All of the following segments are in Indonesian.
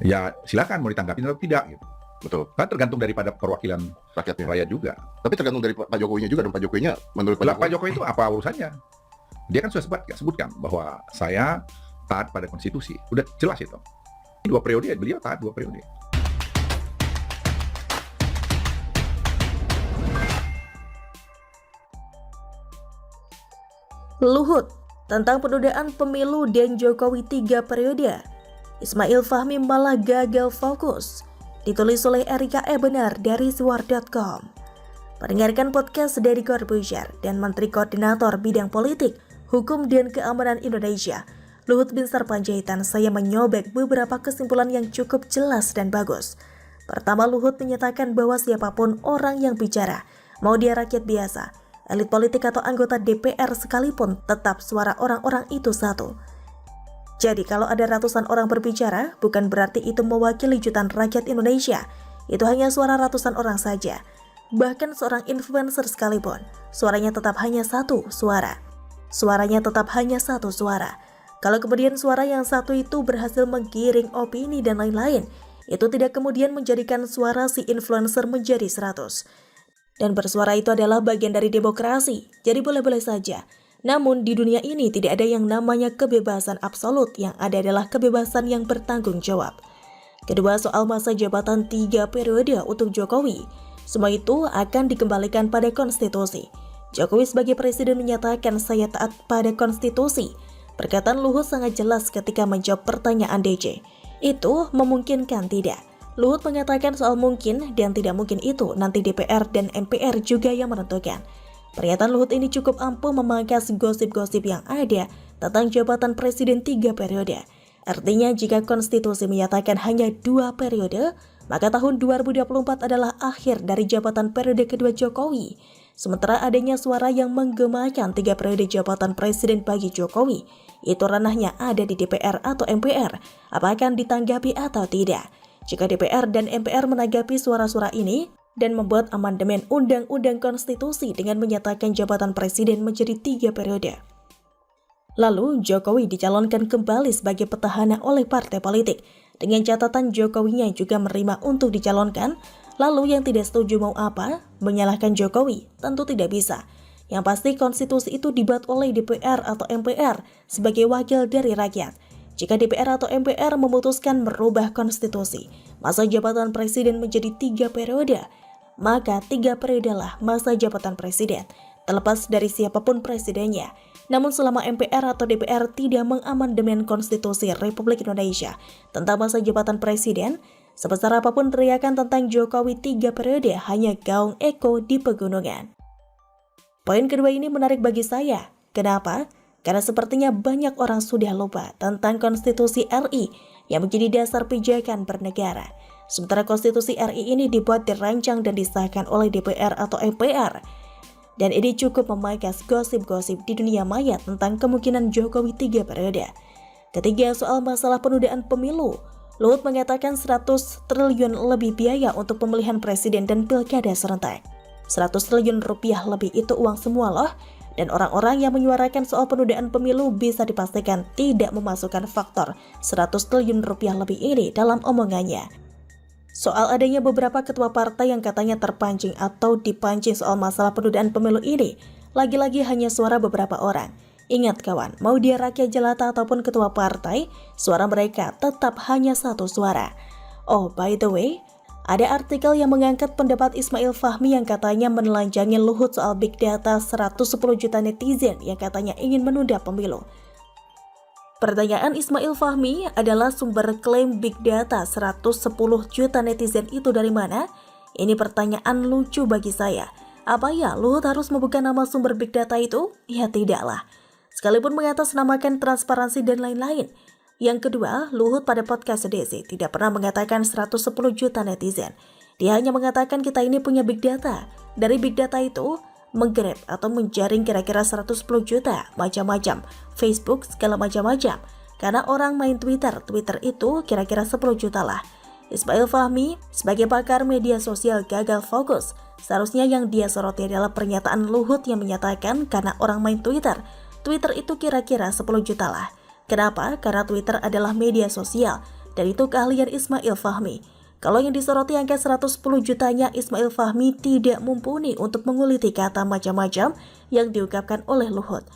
Ya silakan mau ditanggapi atau tidak gitu. Betul. Kan tergantung daripada perwakilan Rakyatnya. rakyat juga. Tapi tergantung dari Pak Jokowinya juga, dan Pak Jokowinya menurut Lah Pak Jokowi itu apa urusannya? Dia kan sudah sebutkan bahwa saya taat pada konstitusi. Udah jelas itu. 2 periode beliau taat 2 periode. Luhut tentang penundaan pemilu dan Jokowi 3 periode. Ismail Fahmi malah gagal fokus. Ditulis oleh Erika Benar dari Suar.com. Mendengarkan podcast dari Corbuzier dan Menteri Koordinator Bidang Politik, Hukum dan Keamanan Indonesia, Luhut Binsar Panjaitan, saya menyobek beberapa kesimpulan yang cukup jelas dan bagus. Pertama, Luhut menyatakan bahwa siapapun orang yang bicara, mau dia rakyat biasa, elit politik atau anggota DPR sekalipun, tetap suara orang-orang itu satu. Jadi kalau ada ratusan orang berbicara, bukan berarti itu mewakili jutaan rakyat Indonesia. Itu hanya suara ratusan orang saja. Bahkan seorang influencer sekalipun, suaranya tetap hanya satu suara. Suaranya tetap hanya satu suara. Kalau kemudian suara yang satu itu berhasil menggiring opini dan lain-lain, itu tidak kemudian menjadikan suara si influencer menjadi 100. Dan bersuara itu adalah bagian dari demokrasi, jadi boleh-boleh saja. Namun di dunia ini tidak ada yang namanya kebebasan absolut, yang ada adalah kebebasan yang bertanggung jawab. Kedua, soal masa jabatan 3 periode untuk Jokowi. Semua itu akan dikembalikan pada konstitusi. Jokowi sebagai presiden menyatakan saya taat pada konstitusi. Perkataan Luhut sangat jelas ketika menjawab pertanyaan DJ. Itu memungkinkan tidak? Luhut mengatakan soal mungkin dan tidak mungkin itu nanti DPR dan MPR juga yang menentukan. Pernyataan Luhut ini cukup ampuh memangkas gosip-gosip yang ada tentang jabatan presiden 3 periode. Artinya jika konstitusi menyatakan hanya 2 periode, maka tahun 2024 adalah akhir dari jabatan periode kedua Jokowi. Sementara adanya suara yang menggemakan 3 periode jabatan presiden bagi Jokowi, itu ranahnya ada di DPR atau MPR, apakah akan ditanggapi atau tidak. Jika DPR dan MPR menanggapi suara-suara ini dan membuat amandemen Undang-Undang Konstitusi dengan menyatakan jabatan presiden menjadi 3 periode. Lalu Jokowi dicalonkan kembali sebagai petahana oleh partai politik. Dengan catatan Jokowinya juga menerima untuk dicalonkan, lalu yang tidak setuju mau apa? Menyalahkan Jokowi? Tentu tidak bisa. Yang pasti konstitusi itu dibuat oleh DPR atau MPR sebagai wakil dari rakyat. Jika DPR atau MPR memutuskan merubah konstitusi, masa jabatan presiden menjadi 3 periode, maka 3 periode lah masa jabatan presiden, terlepas dari siapapun presidennya. Namun selama MPR atau DPR tidak mengamandemen konstitusi Republik Indonesia tentang masa jabatan presiden, sebesar apapun teriakan tentang Jokowi 3 periode hanya gaung eko di pegunungan. Poin kedua ini menarik bagi saya. Kenapa? Karena sepertinya banyak orang sudah lupa tentang konstitusi RI yang menjadi dasar pijakan bernegara. Sementara konstitusi RI ini dibuat, dirancang dan disahkan oleh DPR atau MPR. Dan ini cukup memangkas gosip-gosip di dunia maya tentang kemungkinan Jokowi 3 periode. Ketiga, soal masalah penundaan pemilu. Luhut mengatakan 100 triliun lebih biaya untuk pemilihan presiden dan pilkada serentak. 100 triliun rupiah lebih itu uang semua loh. Dan orang-orang yang menyuarakan soal penundaan pemilu bisa dipastikan tidak memasukkan faktor 100 triliun rupiah lebih ini dalam omongannya. Soal adanya beberapa ketua partai yang katanya terpancing atau dipancing soal masalah penundaan pemilu ini, lagi-lagi hanya suara beberapa orang. Ingat kawan, mau dia rakyat jelata ataupun ketua partai, suara mereka tetap hanya satu suara. Oh, by the way, ada artikel yang mengangkat pendapat Ismail Fahmi yang katanya menelanjangi Luhut soal big data 110 juta netizen yang katanya ingin menunda pemilu. Pertanyaan Ismail Fahmi adalah sumber klaim big data 110 juta netizen itu dari mana? Ini pertanyaan lucu bagi saya. Apa ya Luhut harus membuka nama sumber big data itu? Ya tidaklah. Sekalipun mengatasnamakan transparansi dan lain-lain. Yang kedua, Luhut pada podcast Desi tidak pernah mengatakan 110 juta netizen. Dia hanya mengatakan kita ini punya big data. Dari big data itu, menggrab atau menjaring kira-kira 110 juta, macam-macam, Facebook, segala macam-macam. Karena orang main Twitter itu kira-kira 10 juta lah. Ismail Fahmi, sebagai pakar media sosial gagal fokus. Seharusnya yang dia soroti adalah pernyataan Luhut yang menyatakan karena orang main Twitter itu kira-kira 10 juta lah. Kenapa? Karena Twitter adalah media sosial dan itu keahlian Ismail Fahmi. Kalau yang disoroti angka 110 jutanya, Ismail Fahmi tidak mumpuni untuk menguliti kata macam-macam yang diungkapkan oleh Luhut.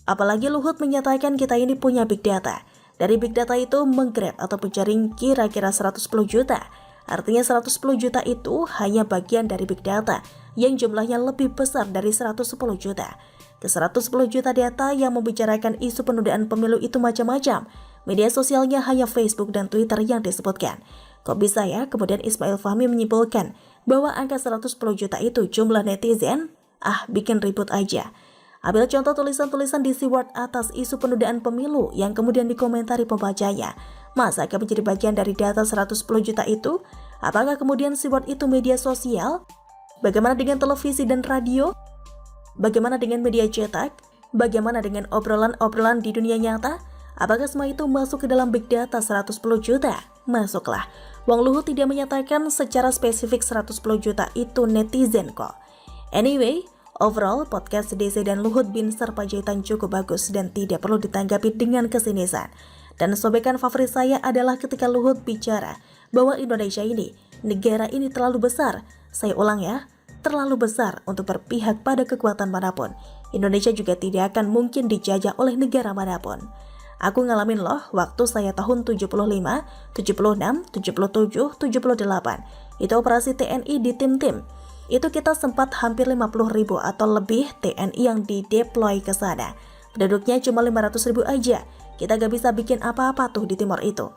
Apalagi Luhut menyatakan kita ini punya big data. Dari big data itu menggrab atau penjaring kira-kira 110 juta. Artinya 110 juta itu hanya bagian dari big data yang jumlahnya lebih besar dari 110 juta. Ke 110 juta data yang membicarakan isu penundaan pemilu itu macam-macam. Media sosialnya hanya Facebook dan Twitter yang disebutkan. Kok bisa ya kemudian Ismail Fahmi menyimpulkan bahwa angka 110 juta itu jumlah netizen? Bikin ribut aja. Ambil contoh tulisan-tulisan di Seaword atas isu penundaan pemilu yang kemudian dikomentari pembacanya. Masa akan menjadi bagian dari data 110 juta itu? Apakah kemudian Seaword itu media sosial? Bagaimana dengan televisi dan radio? Bagaimana dengan media cetak? Bagaimana dengan obrolan-obrolan di dunia nyata? Apakah semua itu masuk ke dalam big data 110 juta? Masuklah. Wong Luhut tidak menyatakan secara spesifik 110 juta itu netizen kok. Anyway, overall podcast DC dan Luhut bin Sarpanjaitan cukup bagus dan tidak perlu ditanggapi dengan kesinisan. Dan sobekan favorit saya adalah ketika Luhut bicara bahwa Indonesia ini, negara ini terlalu besar. Saya ulang ya, terlalu besar untuk berpihak pada kekuatan manapun. Indonesia juga tidak akan mungkin dijajah oleh negara manapun. Aku ngalamin loh waktu saya tahun 75, 76, 77, 78. Itu operasi TNI di tim-tim. Itu kita sempat hampir 50.000 atau lebih TNI yang dideploy ke sana. Penduduknya cuma 500.000 aja. Kita gak bisa bikin apa-apa tuh di timur itu.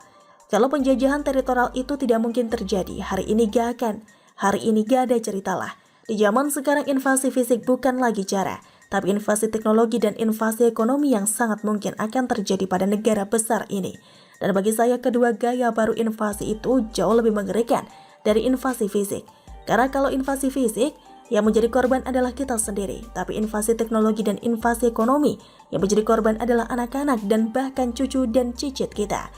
Kalau penjajahan teritorial itu tidak mungkin terjadi, hari ini gak akan. Hari ini gak ada cerita lah. Di zaman sekarang invasi fisik bukan lagi cara. Tapi invasi teknologi dan invasi ekonomi yang sangat mungkin akan terjadi pada negara besar ini. Dan bagi saya kedua gaya baru invasi itu jauh lebih mengerikan dari invasi fisik. Karena kalau invasi fisik, yang menjadi korban adalah kita sendiri. Tapi invasi teknologi dan invasi ekonomi, yang menjadi korban adalah anak-anak dan bahkan cucu dan cicit kita.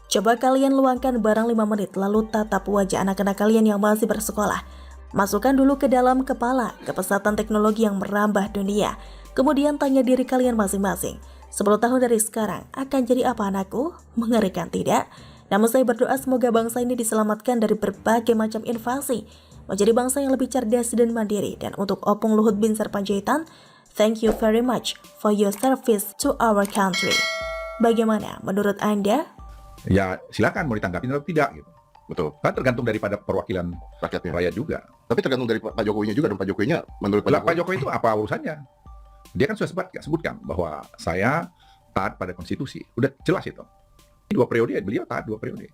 Coba kalian luangkan barang 5 menit lalu tatap wajah anak-anak kalian yang masih bersekolah. Masukkan dulu ke dalam kepala kepesatan teknologi yang merambah dunia. Kemudian tanya diri kalian masing-masing, 10 tahun dari sekarang akan jadi apa anakku? Mengerikan tidak? Namun saya berdoa semoga bangsa ini diselamatkan dari berbagai macam invasi, menjadi bangsa yang lebih cerdas dan mandiri. Dan untuk Opung Luhut bin Sarpanjaitan, thank you very much for your service to our country. Bagaimana menurut Anda? Ya silakan mau ditanggapi atau tidak gitu. Betul. Kan tergantung daripada perwakilan Rakyatnya. rakyat juga. Tapi tergantung dari Pak Jokowinya juga, dan Pak Jokowinya menurut Lah, Pak Jokowi itu apa urusannya? Dia kan sudah sebutkan bahwa saya taat pada konstitusi. Udah jelas itu. 2 periode beliau taat 2 periode.